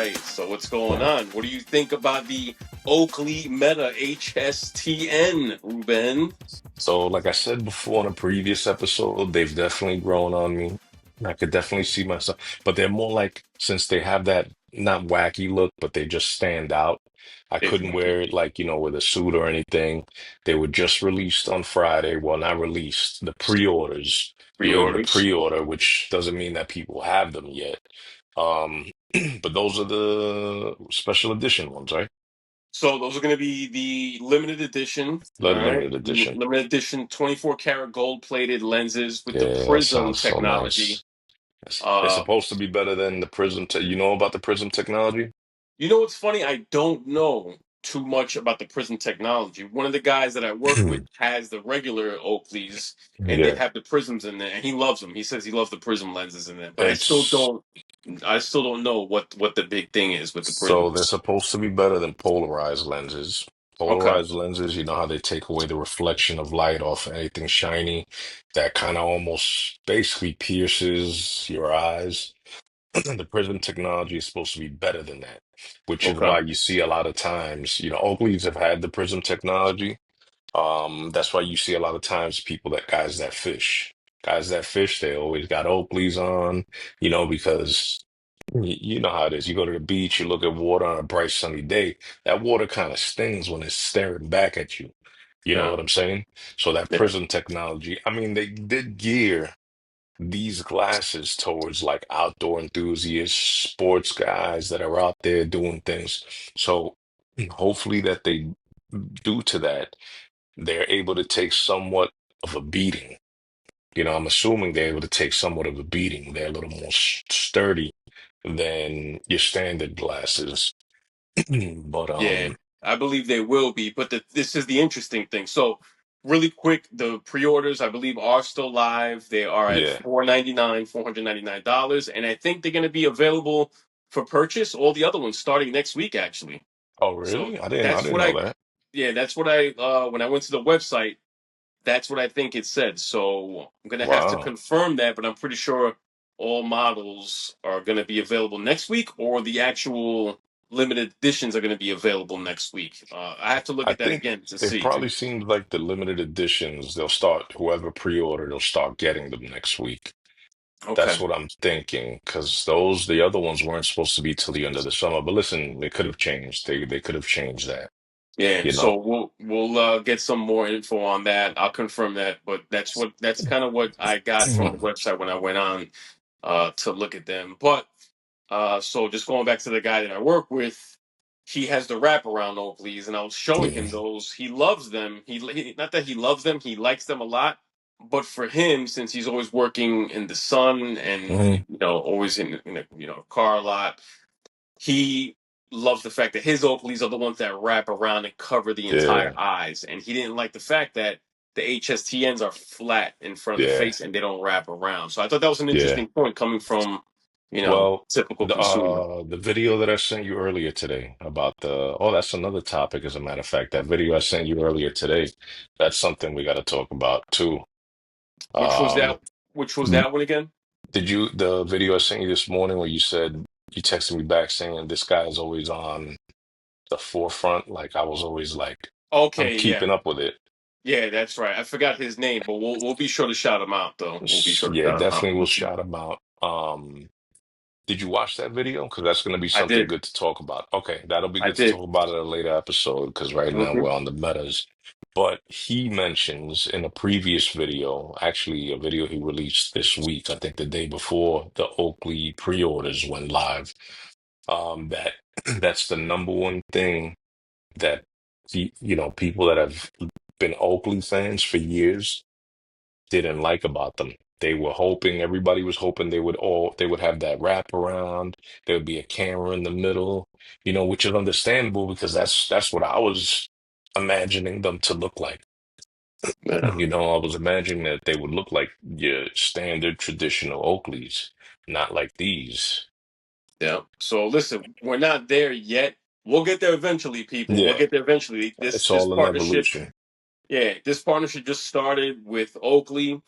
right. So what's going Right. on? What do you think about the Oakley Meta HSTN, Ruben? So, like I said before in a previous episode, they've definitely grown on me. I could definitely see myself, but they're more like since they have that not wacky look, but they just stand out. I They couldn't do indeed. wear it like, with a suit or anything. They were just released on Friday. Well, not released, the pre-orders. You're able to Pre-orders. pre-order, which doesn't mean that people have them yet. Um, but those are the special edition ones, right? So those are going to be the limited edition. All right, Limited edition. limited edition, 24 karat gold plated lenses with the Yeah, that prism sounds so technology. nice. It's Uh, supposed to be better than the Prism. You know about the Prism technology? you know what's funny? I don't know too much about the prism technology. One of the guys that I work with has the regular Oakleys, and they Yeah, have the prisms in there, and he loves them. He says he loves the prism lenses in there, but I still it's don't. I still don't know what the big thing is with the so they're prisms. supposed to be better than polarized lenses. Okay, Polarized lenses, you know how they take away the reflection of light off anything shiny, that kind of almost basically pierces your eyes. The Prism technology is supposed to be better than that, which is okay, why you see a lot of times, Oakleys have had the Prism technology. That's why you see a lot of times guys that fish. Guys that fish, they always got Oakleys on, because you know how it is. You go to the beach, you look at water on a bright sunny day, that water kind of stings when it's staring back at you. You know yeah, what I'm saying? So that yeah, prism technology, I mean, they did gear these glasses towards like outdoor enthusiasts, sports guys that are out there doing things. So hopefully that they, due to that, they're able to take somewhat of a beating. I'm assuming they're able to take somewhat of a beating. They're a little more sturdy than your standard glasses. But yeah. I believe they will be, but this is the interesting thing. So, really quick, the pre-orders I believe are still live. They are at yeah. 499, $499, and I think they're going to be available for purchase. All the other ones starting next week, actually. Oh, So really? I that's didn't what know I, that. yeah, that's what I. When I went to the website, that's what I think it said. So I'm gonna have to Wow. confirm that, but I'm pretty sure all models are gonna be available next week, or the actual limited editions are gonna be available next week. I have to look I at that think again to it see. probably seems like the limited editions, they'll start, whoever pre-ordered, they'll start getting them next week. That's Okay. what I'm thinking, because the other ones weren't supposed to be till the end of the summer. But listen, they could have changed. They could have changed that, Yeah, you know. so we'll get some more info on that. I'll confirm that, but that's kind of what I got from the website when I went on to look at them. But so just going back to the guy that I work with, he has the wraparound Oakleys, and I was showing Yeah. him those. He loves them. Not that he loves them, he likes them a lot. But for him, since he's always working in the sun and Mhm. always in a car a lot, he loves the fact that his Oakleys are the ones that wrap around and cover the entire Yeah. eyes, and he didn't like the fact that the HSTNs are flat in front of the Yeah. face and they don't wrap around. So I thought that was an Yeah. interesting point coming from Well, typical the consumer. video that I sent you earlier today about that's another topic, as a matter of fact. That video I sent you earlier today, that's something we got to talk about too. Which was Um, that? Which was that one again? the video I sent you this morning where you texted me back saying this guy is always on the forefront, like I was always like, I'm Okay, yeah, keeping up with it. yeah, that's right. I forgot his name, but we'll be sure to shout him out though. We'll be sure to Yeah, shout him out. definitely will shout him out. Did you watch that video? Because that's going to be I something did. good to talk about. Okay, that'll be I good to did. talk about in a later episode because right now Hmm. we're on the metas. But he mentions in a previous video, actually a video he released this week, I think the day before the Oakley pre-orders went live, that that's the number one thing that people that have been Oakley fans for years didn't like about them. They were hoping, everybody was hoping they would have that wrap around. There would be a camera in the middle, which is understandable because that's what I was imagining them to look like. Yeah, I was imagining that they would look like your standard traditional Oakleys, not like these. yeah. So listen, we're not there yet. We'll get there eventually, people. We'll Yeah, get there eventually. This it's this all an partnership evolution. Yeah, this partnership just started with Oakley.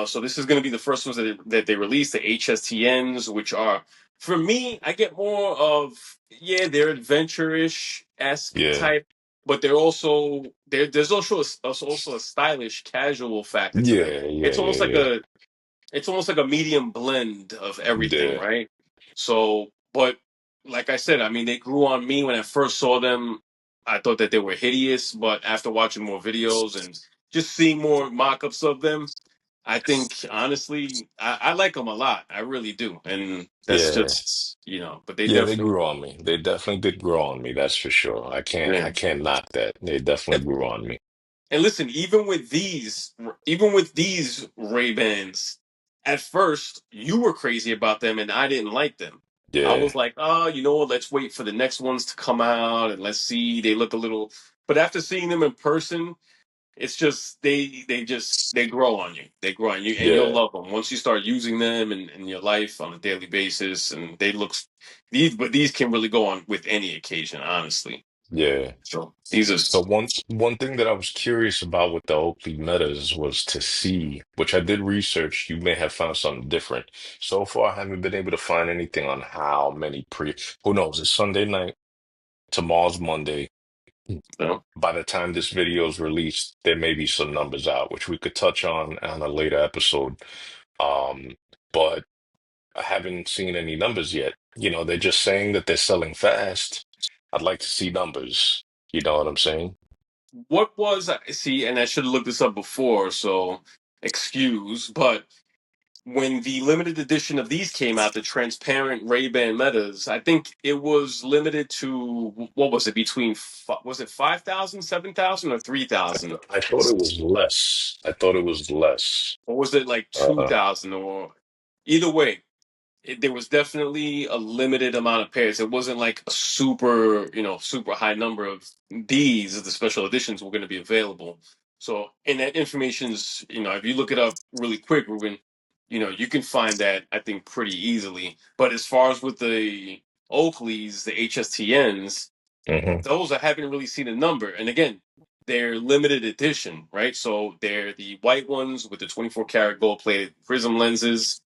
So this is going to be the first ones that they released, the HSTNs, which are, for me, I get more of, yeah, they're adventure-ish esque Yeah, type, but they're also there's also a stylish casual factor to them. yeah, yeah, yeah, yeah, It's almost like a medium blend of everything, yeah, right? So, but like I said, I mean, they grew on me when I first saw them. I thought that they were hideous, but after watching more videos and just seeing more mock-ups of them, I think honestly, I like them a lot. I really do, and that's yeah. just But they Yeah, they definitely, grew on me. They definitely did grow on me. That's for sure. I yeah. can't knock that. They definitely grew on me. And listen, even with these Ray Bans, at first you were crazy about them, and I didn't like them. I Yeah, was like, oh, you know what? Let's wait for the next ones to come out, and let's see. They look a little, but after seeing them in person, it's just they grow on you. They grow on you, and you'll yeah, love them once you start using them in your life on a daily basis. And these can really go on with any occasion, honestly. yeah. So these are So one thing that I was curious about with the Oakley Metas was to see, which I did research. You may have found something different. So far, I haven't been able to find anything on how many pre. Who knows? It's Sunday night. Tomorrow's Monday. you By the time this video is released, there may be some numbers out, which we could touch on a later episode. But I haven't seen any numbers yet. They're just saying that they're selling fast. I'd like to see numbers. You know what I'm saying? What was see, and I should have looked this up before, so excuse, but when the limited edition of these came out, the transparent Ray-Ban Metas, I think it was limited to what was it between was it 5,000, 7,000, or 3,000? I thought it was less. I thought it was less. Or was it like Uh, 2,000, or either way, there was definitely a limited amount of pairs. It wasn't like a super high number of these. The special editions were going to be available. So, and that information's, if you look it up really quick, Ruben, you can find that I think pretty easily. But as far as with the Oakleys, the HSTNs, mhm. those I haven't really seen a number. And again, they're limited edition, right? So they're the white ones with the 24 karat gold plated prism lenses.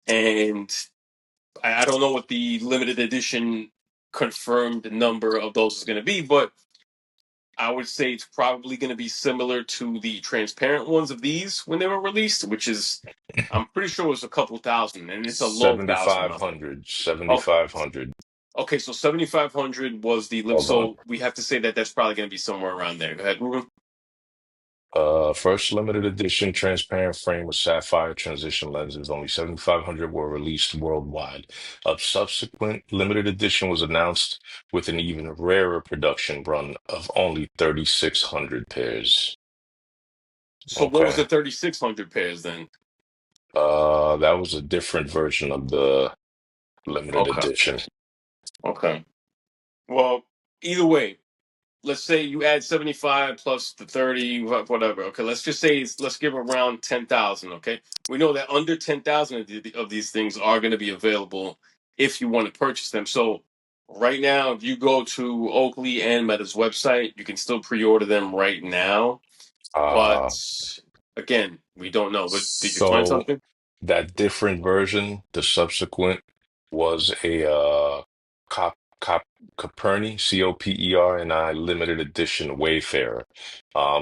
And I don't know what the limited edition confirmed number of those is going to be, but I would say it's probably going to be similar to the transparent ones of these when they were released, which is, I'm pretty sure it was a couple thousand, and it's a low thousand number. 7,500. Oh, 7,500. okay, so 7,500 was the limit. Hold on. So we have to say that that's probably going to be somewhere around there. Go ahead, Ruben. First limited edition transparent frame with sapphire transition lenses. Only 7,500 were released worldwide. A subsequent limited edition was announced with an even rarer production run of only 3,600 pairs. So what was the Okay. 3,600 pairs then? That was a different version of the limited Okay, edition. okay. Well, either way, let's say you add 75 plus the 30, whatever. Okay, let's just say let's give around 10,000. Okay, we know that under 10,000 of these things are going to be available if you want to purchase them. So right now, if you go to Oakley and Meta's website, you can still pre-order them right now. But Uh, again, we don't know. But did you find so something? that different version, the subsequent, was a Cop Coperni, Coperni limited edition Wayfarer.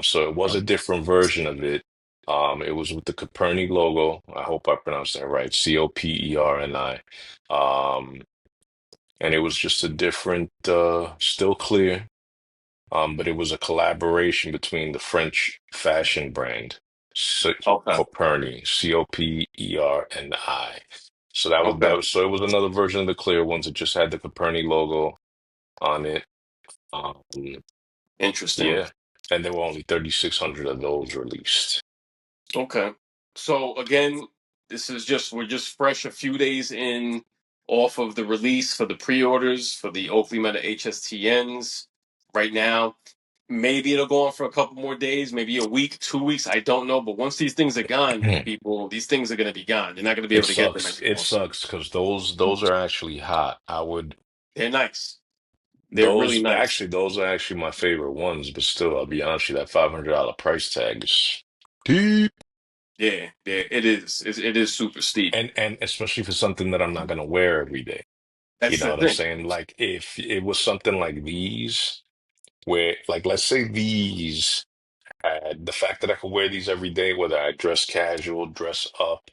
So it was a different version of it. It was with the Coperni logo. I hope I pronounced that right. Coperni. Um, and it was just a different, still clear. But it was a collaboration between the French fashion brand Okay, Coperni, Coperni. So okay, so it was another version of the clear ones. It just had the Coperni logo on it. Um, interesting. yeah, and there were only 3,600 of those released. Okay. So again, this is just we're just fresh a few days in off of the release for the pre-orders for the Oakley Meta HSTNs right now. Maybe it'll go on for a couple more days, maybe a week, 2 weeks, I don't know. But once these things are gone, people, these things are going to be gone. You're not going to be It able to get them sucks. It anymore. sucks because those are actually hot. I would They're nice. They're really Those nice. actually, those are actually my favorite ones, but still, I'll be honest with you, that $500 price tag is deep. Yeah, yeah, it is. It is super steep. And especially for something that I'm not gonna wear every day. You That's know the what I'm thing. saying? Like if it was something like these, where like let's say these had the fact that I could wear these every day, whether I dress casual, dress up,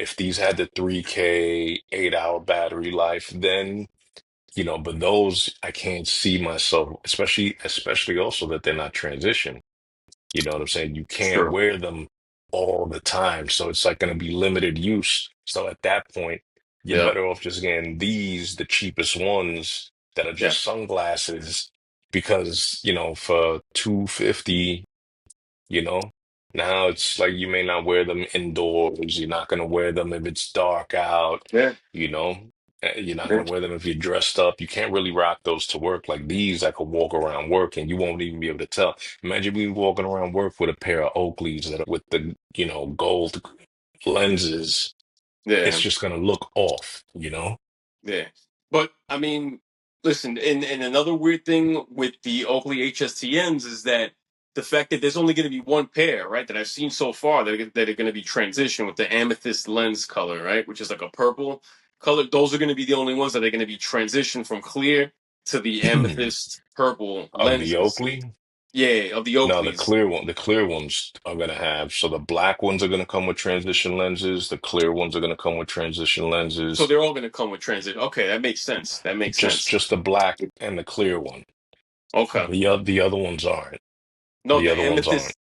if these had the 3K 8-hour battery life, then but those I can't see myself, especially also that they're not transition. You know what I'm saying? You can't True. wear them all the time. So it's like going to be limited use. So at that point, you're Yeah, better off just getting these, the cheapest ones that are yeah, just sunglasses, because, for 250, you know. Now it's like you may not wear them indoors. You're not going to wear them if it's dark out, yeah, you know. You're not yeah, going to wear them if you're dressed up. You can't really rock those to work. Like these, I could walk around work and you won't even be able to tell. Imagine me walking around work with a pair of Oakleys that are with the, gold lenses. It's yeah. just going to look off, you know? Yeah. But I mean, listen, and another weird thing with the Oakley HSTNs is that the fact that there's only going to be one pair, right, that I've seen so far that are going to be transition with the amethyst lens color, right, which is like a purple color. Those are going to be the only ones that are going to be transitioned from clear to the amethyst purple Of the lenses. Oakley. Yeah, of the No, Oakleys. the clear ones are gonna have. So the black ones are gonna come with transition lenses. The clear ones are gonna come with transition So lenses. they're all going to come with transition. Okay, that makes sense. That makes Just sense. just the black and the clear one. Okay. The other ones aren't. No, The other ones aren't.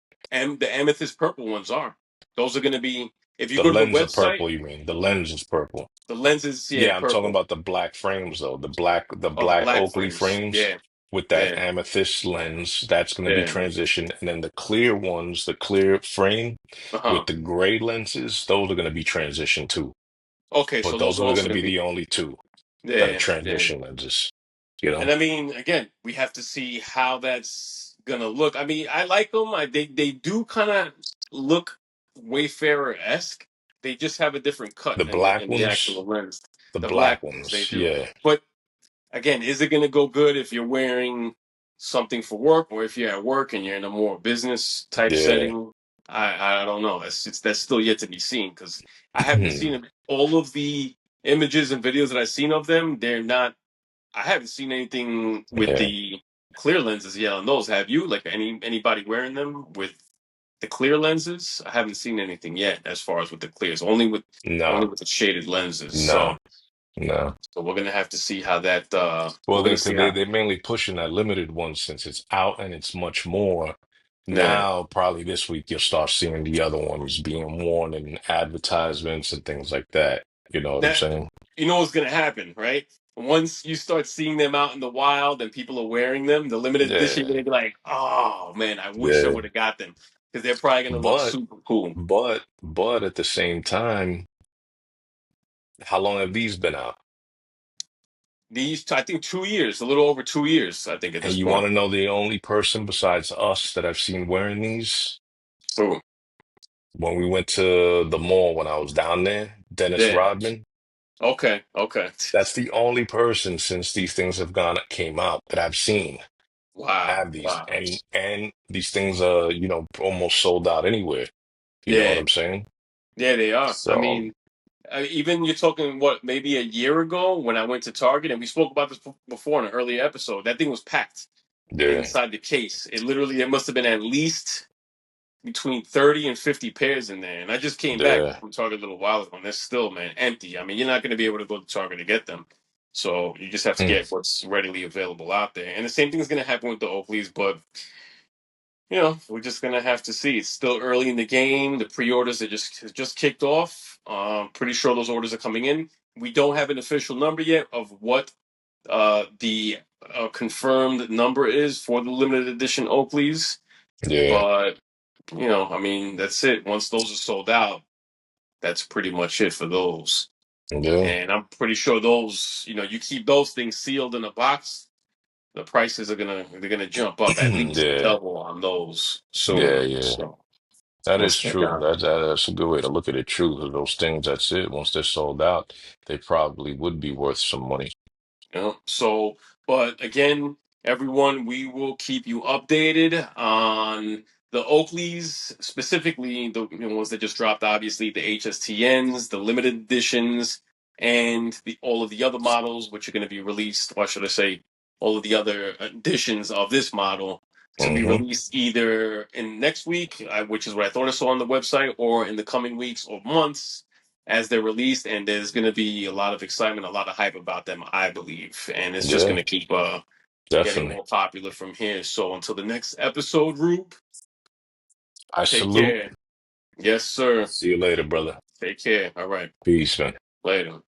the amethyst purple ones are. Those are going to be. If you The go to the lens of website, purple, you mean? The lens is purple. the lenses, yeah, Yeah, I'm talking purple. about the black frames though. The Oh, the black black Oakley frames. frames Yeah, with that yeah, amethyst lens, that's gonna be yeah. transitioned. And then the clear ones, the clear frame Uh huh. with the gray lenses, those are gonna be transitioned too. Okay, so But those those are are also going to going be to be. the only two that are Yeah, yeah. transition lenses, you know? And I mean, again, we have to see how that's gonna look. I mean, I like them. They do kind of look Wayfarer esque. They just have a different cut The black in the actual ones, lens. the The black black ones, they ones, do. yeah, But again, is it going to go good if you're wearing something for work, or if you're at work and you're in a more business type yeah. setting? I don't know. That's still yet to be seen because I haven't seen all of the images and videos that I've seen of them. They're not. I haven't seen anything with Yeah, the clear lenses yet on those. Have you? Like anybody wearing them with the clear lenses? I haven't seen anything yet as far as with the clears. Only no, with the shaded lenses. no, no. So we're gonna have to see how that. Well, We're gonna see how. they're mainly pushing that limited one since it's out and it's much more. Yeah. Now, probably this week, you'll start seeing the other ones being worn in advertisements and things like that. You know what I'm That saying? you know what's gonna happen, right? Once you start seeing them out in the wild and people are wearing them, the limited edition, you're Yeah, gonna be like, "Oh man, I wish I yeah. would have got them," because they're probably gonna look But, super cool. but at the same time, how long have these been out? I think 2 years, a little over 2 years, I think at And this you want point. to know the only person besides us that I've seen wearing these? So When we went to the mall when I was down there, Dennis yeah, Rodman. okay, okay, That's the only person since these things have gone came out that I've seen wow, have these. wow, And these things are, almost sold out anywhere. You know what yeah, I'm saying? yeah, they are. I So, mean, even you're talking what maybe a year ago when I went to Target and we spoke about this before in an earlier episode. That thing was packed yeah, inside the case. It must have been at least between 30 and 50 pairs in there. And I just came back yeah, from Target a little while ago and they're still, man, empty. I mean, you're not going to be able to go to Target to get them. So you just have to mm, get what's readily available out there. And the same thing is going to happen with the Oakleys, but we're just going to have to see. It's still early in the game. The pre-orders are just kicked off. Pretty sure those orders are coming in. We don't have an official number yet of what the confirmed number is for the limited edition Oakleys, yeah, but I mean, that's it. Once those are sold out, that's pretty much it for those. yeah, And I'm pretty sure those, you keep those things sealed in a box, the prices they're gonna jump up at least yeah, double on those yeah, soon. yeah. So That we'll is see true. how. That's a good way to look at it. True, 'cause those things, that's it. Once they're sold out, they probably would be worth some money. So, but again, everyone, we will keep you updated on the Oakleys, specifically the ones that just dropped. Obviously, the HSTNs, the limited editions, and all of the other models, which are going to be released. Or should I say, all of the other editions of this model to be Hmm. released either in next week, which is what I thought I saw on the website, or in the coming weeks or months as they're released, and there's going to be a lot of excitement, a lot of hype about them, I believe, and it's just going Yeah, to keep getting definitely. more popular from here. So until the next episode, Rube, I take salute. care. Yes, sir. See you later, brother. Take care. All right. Peace, man. Later.